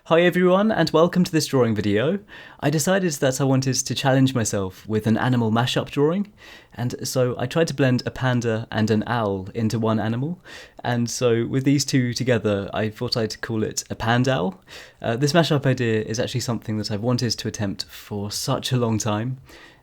Hi everyone and welcome to this drawing video. I decided that I wanted to challenge myself with an animal mashup drawing, and so I tried to blend a panda and an owl into one animal, and so with these two together I thought I'd call it a Pandowl. This mashup idea is actually something that I've wanted to attempt for such a long time,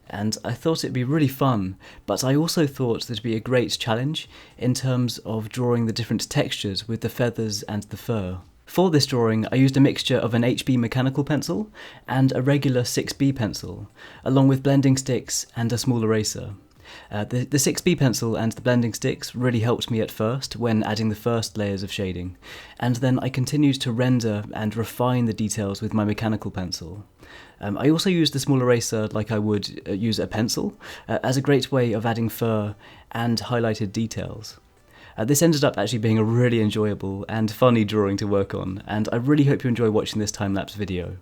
and I thought it'd be really fun, but I also thought that it'd be a great challenge in terms of drawing the different textures with the feathers and the fur. For this drawing, I used a mixture of an HB mechanical pencil and a regular 6B pencil, along with blending sticks and a small eraser. The 6B pencil and the blending sticks really helped me at first when adding the first layers of shading, and then I continued to render and refine the details with my mechanical pencil. I also used the small eraser like I would use a pencil, as a great way of adding fur and highlighted details. This ended up actually being a really enjoyable and funny drawing to work on, and I really hope you enjoy watching this time-lapse video.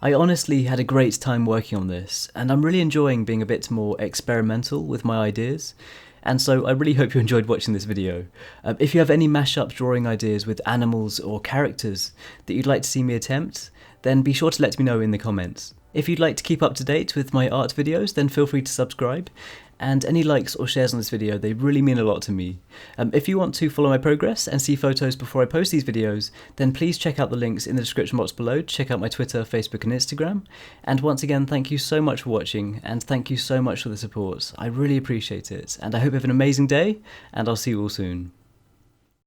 I honestly had a great time working on this, and I'm really enjoying being a bit more experimental with my ideas, and so I really hope you enjoyed watching this video. If you have any mashup drawing ideas with animals or characters that you'd like to see me attempt, then be sure to let me know in the comments. If you'd like to keep up to date with my art videos, then feel free to subscribe, and any likes or shares on this video, they really mean a lot to me. If you want to follow my progress and see photos before I post these videos, then please check out the links in the description box below to check out my Twitter, Facebook and Instagram. And once again, thank you so much for watching, and thank you so much for the support. I really appreciate it, and I hope you have an amazing day, and I'll see you all soon.